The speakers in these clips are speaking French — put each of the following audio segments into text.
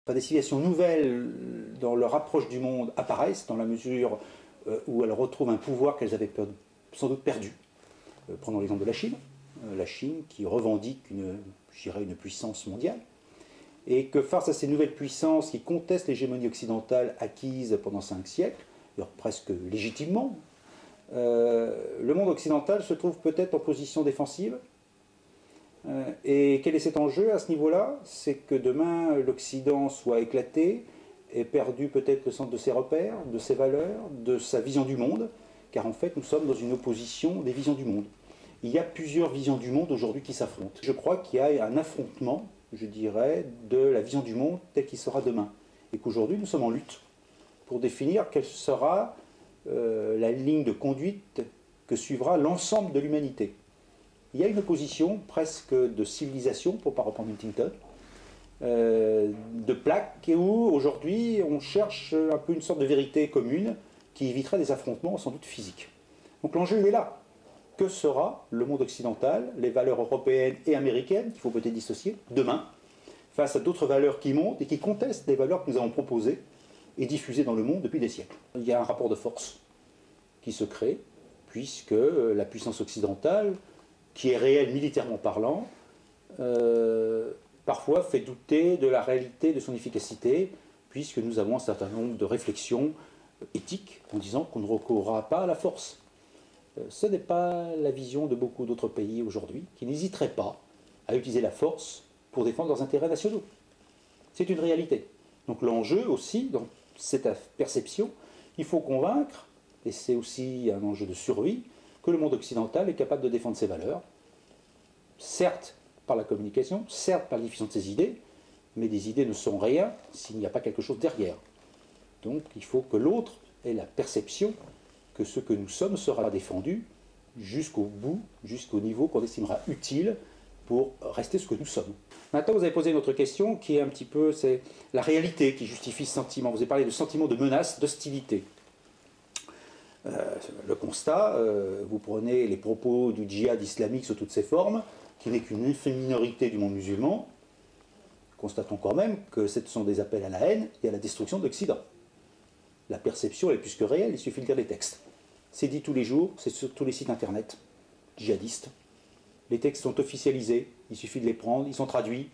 Des civilisations nouvelles dans leur approche du monde apparaissent dans la mesure où elles retrouvent un pouvoir qu'elles avaient sans doute perdu. Prenons l'exemple de la Chine qui revendique une puissance mondiale, et que face à ces nouvelles puissances qui contestent l'hégémonie occidentale acquise pendant 5 siècles, presque légitimement, le monde occidental se trouve peut-être en position défensive. Et quel est cet enjeu à ce niveau-là? C'est que demain l'Occident soit éclaté, ait perdu peut-être le centre de ses repères, de ses valeurs, de sa vision du monde, car en fait nous sommes dans une opposition des visions du monde. Il y a plusieurs visions du monde aujourd'hui qui s'affrontent. Je crois qu'il y a un affrontement, je dirais, de la vision du monde tel qu'il sera demain. Et qu'aujourd'hui nous sommes en lutte pour définir quelle sera la ligne de conduite que suivra l'ensemble de l'humanité. Il y a une opposition presque de civilisation, pour ne pas reprendre Huntington, de plaques, où aujourd'hui on cherche un peu une sorte de vérité commune qui éviterait des affrontements sans doute physiques. Donc l'enjeu il est là. Que sera le monde occidental, les valeurs européennes et américaines, qu'il faut peut-être dissocier, demain, face à d'autres valeurs qui montent et qui contestent les valeurs que nous avons proposées et diffusées dans le monde depuis des siècles. Il y a un rapport de force qui se crée, puisque la puissance occidentale, qui est réelle militairement parlant, parfois fait douter de la réalité de son efficacité, puisque nous avons un certain nombre de réflexions éthiques en disant qu'on ne recourra pas à la force. Ce n'est pas la vision de beaucoup d'autres pays aujourd'hui, qui n'hésiteraient pas à utiliser la force pour défendre leurs intérêts nationaux. C'est une réalité. Donc l'enjeu aussi, dans cette perception, il faut convaincre, et c'est aussi un enjeu de survie, que le monde occidental est capable de défendre ses valeurs, certes par la communication, certes par la diffusion de ses idées, mais des idées ne sont rien s'il n'y a pas quelque chose derrière. Donc il faut que l'autre ait la perception que ce que nous sommes sera défendu jusqu'au bout, jusqu'au niveau qu'on estimera utile pour rester ce que nous sommes. Maintenant, vous avez posé une autre question qui est un petit peu, c'est la réalité qui justifie ce sentiment. Vous avez parlé de sentiment de menace, d'hostilité. Le constat, vous prenez les propos du djihad islamique sous toutes ses formes, qui n'est qu'une infime minorité du monde musulman, constatons quand même que ce sont des appels à la haine et à la destruction de l'Occident. La perception est plus que réelle, il suffit de lire les textes. C'est dit tous les jours, c'est sur tous les sites internet djihadistes. Les textes sont officialisés, il suffit de les prendre, ils sont traduits.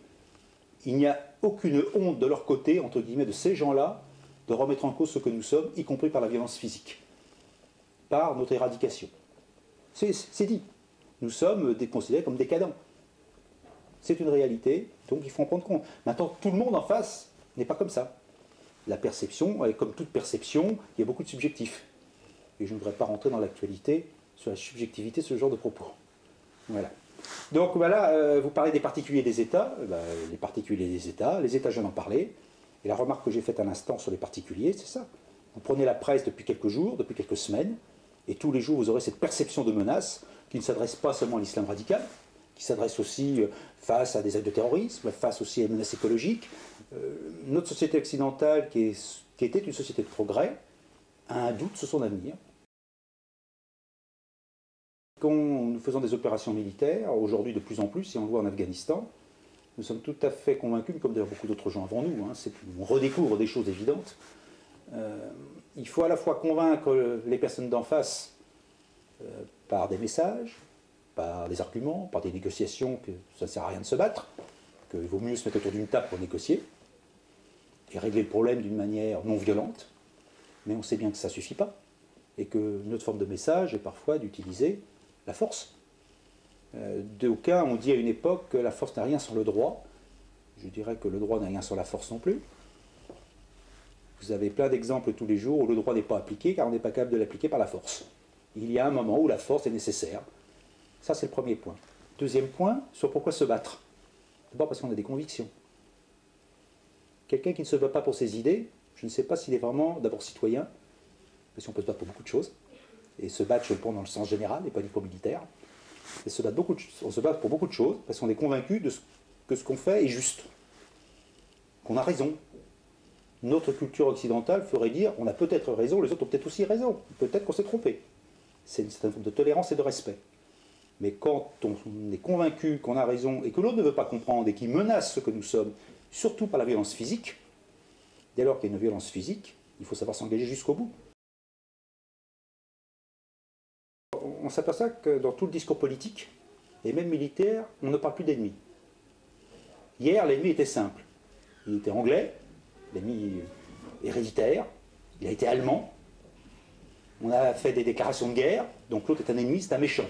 Il n'y a aucune honte de leur côté, entre guillemets, de ces gens-là, de remettre en cause ce que nous sommes, y compris par la violence physique, par notre éradication. C'est dit. Nous sommes considérés comme décadents. C'est une réalité, donc il faut en prendre compte. Maintenant, tout le monde en face n'est pas comme ça. La perception, et comme toute perception, il y a beaucoup de subjectifs. Et je ne voudrais pas rentrer dans l'actualité sur la subjectivité de ce genre de propos. Voilà. Donc voilà, vous parlez des particuliers et des États. Les particuliers et les États, je viens d'en parler. Et la remarque que j'ai faite à l'instant sur les particuliers, c'est ça. Vous prenez la presse depuis quelques jours, depuis quelques semaines, et tous les jours vous aurez cette perception de menace qui ne s'adresse pas seulement à l'islam radical, qui s'adresse aussi face à des actes de terrorisme, face aussi à une menace écologique. Notre société occidentale, qui était une société de progrès, a un doute sur son avenir. Quand nous faisons des opérations militaires, aujourd'hui de plus en plus, et on le voit en Afghanistan, nous sommes tout à fait convaincus, comme d'ailleurs beaucoup d'autres gens avant nous, on redécouvre des choses évidentes. Il faut à la fois convaincre les personnes d'en face par des messages, par des arguments, par des négociations, que ça ne sert à rien de se battre, qu'il vaut mieux se mettre autour d'une table pour négocier et régler le problème d'une manière non violente, mais on sait bien que ça ne suffit pas, et que notre forme de message est parfois d'utiliser la force. D'aucuns ont dit à une époque que la force n'a rien sur le droit. Je dirais que le droit n'a rien sur la force non plus. Vous avez plein d'exemples tous les jours où le droit n'est pas appliqué car on n'est pas capable de l'appliquer par la force. Il y a un moment où la force est nécessaire. Ça, c'est le premier point. Deuxième point, sur pourquoi se battre. D'abord parce qu'on a des convictions. Quelqu'un qui ne se bat pas pour ses idées, je ne sais pas s'il est vraiment d'abord citoyen, parce qu'on peut se battre pour beaucoup de choses, et se battre, je le prends dans le sens général, et pas uniquement militaire, et on se bat pour beaucoup de choses, parce qu'on est convaincu que ce qu'on fait est juste, qu'on a raison. Notre culture occidentale ferait dire, on a peut-être raison, les autres ont peut-être aussi raison, peut-être qu'on s'est trompé. C'est une certaine forme de tolérance et de respect. Mais quand on est convaincu qu'on a raison, et que l'autre ne veut pas comprendre, et qu'il menace ce que nous sommes, surtout par la violence physique, Dès lors qu'il y a une violence physique, il faut savoir s'engager jusqu'au bout. On s'aperçoit que dans tout le discours politique, et même militaire, on ne parle plus d'ennemis. Hier, l'ennemi était simple. Il était anglais, l'ennemi héréditaire, il a été allemand, on a fait des déclarations de guerre, donc l'autre est un ennemi, c'est un méchant.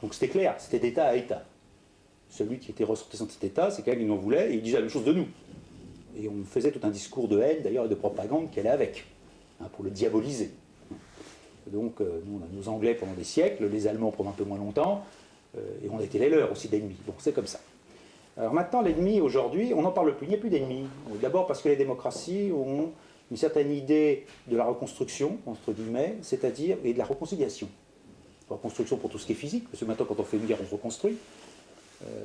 Donc c'était clair, c'était d'État à État. Celui qui était ressortissant de cet État, c'est quelqu'un qui nous en voulait, et il disait la même chose de nous. Et on faisait tout un discours de haine, d'ailleurs, et de propagande qui allait avec, pour le diaboliser. Donc nous, on a nos Anglais pendant des siècles, les Allemands pendant un peu moins longtemps, et on a été les leurs aussi d'ennemis. Donc c'est comme ça. Alors maintenant, l'ennemi, aujourd'hui, on n'en parle plus, il n'y a plus d'ennemis. D'abord parce que les démocraties ont une certaine idée de la reconstruction, entre guillemets, c'est-à-dire, et de la réconciliation. Reconstruction pour tout ce qui est physique, parce que maintenant, quand on fait une guerre, on se reconstruit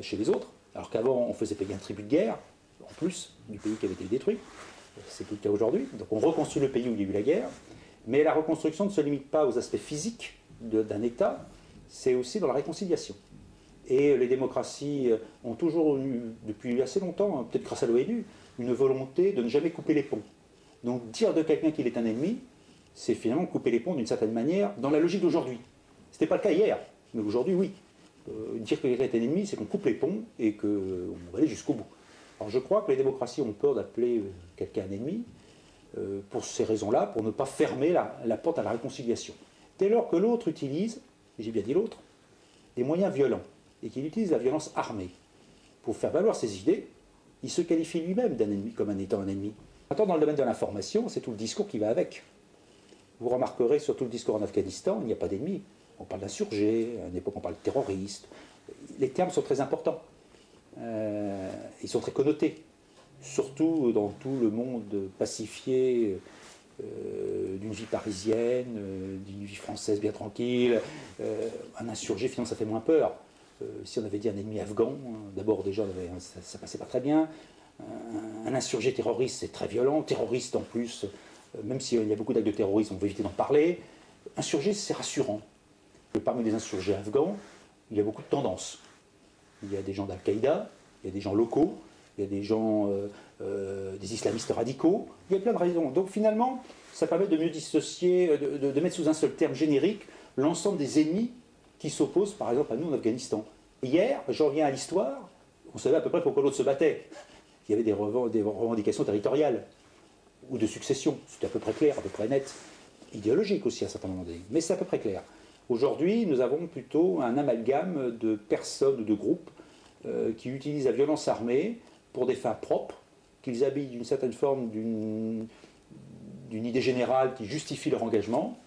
chez les autres, alors qu'avant, on faisait payer un tribut de guerre, en plus du pays qui avait été détruit. C'est plus le cas aujourd'hui. Donc on reconstruit le pays où il y a eu la guerre, mais la reconstruction ne se limite pas aux aspects physiques d'un État, c'est aussi dans la réconciliation. Et les démocraties ont toujours eu, depuis assez longtemps, peut-être grâce à l'ONU, une volonté de ne jamais couper les ponts. Donc dire de quelqu'un qu'il est un ennemi, c'est finalement couper les ponts d'une certaine manière, dans la logique d'aujourd'hui. Ce n'était pas le cas hier, mais aujourd'hui, oui. Dire que quelqu'un est un ennemi, c'est qu'on coupe les ponts et qu'on va aller jusqu'au bout. Alors je crois que les démocraties ont peur d'appeler quelqu'un un ennemi, pour ces raisons-là, pour ne pas fermer la porte à la réconciliation. Dès lors que l'autre utilise, et j'ai bien dit l'autre, des moyens violents, et qu'il utilise la violence armée pour faire valoir ses idées, il se qualifie lui-même d'un ennemi, comme un étant un ennemi. Maintenant, dans le domaine de l'information, c'est tout le discours qui va avec. Vous remarquerez sur tout le discours en Afghanistan, il n'y a pas d'ennemis. On parle d'insurgés, à une époque on parle de terroristes. Les termes sont très importants. Ils sont très connotés. Surtout dans tout le monde pacifié d'une vie parisienne, d'une vie française bien tranquille. Un insurgé, finalement, ça fait moins peur. Si on avait dit un ennemi afghan, d'abord déjà ça passait pas très bien. Un insurgé terroriste, c'est très violent. Terroriste en plus, même s'il y a beaucoup d'actes de terrorisme, on veut éviter d'en parler. Insurgé, c'est rassurant. Parmi les insurgés afghans, il y a beaucoup de tendances. Il y a des gens d'Al-Qaïda, il y a des gens locaux, il y a des gens, des islamistes radicaux, il y a plein de raisons. Donc finalement, ça permet de mieux dissocier, de mettre sous un seul terme générique l'ensemble des ennemis qui s'opposent par exemple à nous en Afghanistan. Hier, je reviens à l'histoire, on savait à peu près pourquoi l'autre se battait. Il y avait des revendications territoriales ou de succession, c'était à peu près clair, à peu près net, idéologique aussi à un certain moment donné, mais c'est à peu près clair. Aujourd'hui, nous avons plutôt un amalgame de personnes ou de groupes qui utilisent la violence armée pour des fins propres, qu'ils habillent d'une certaine forme d'une idée générale qui justifie leur engagement,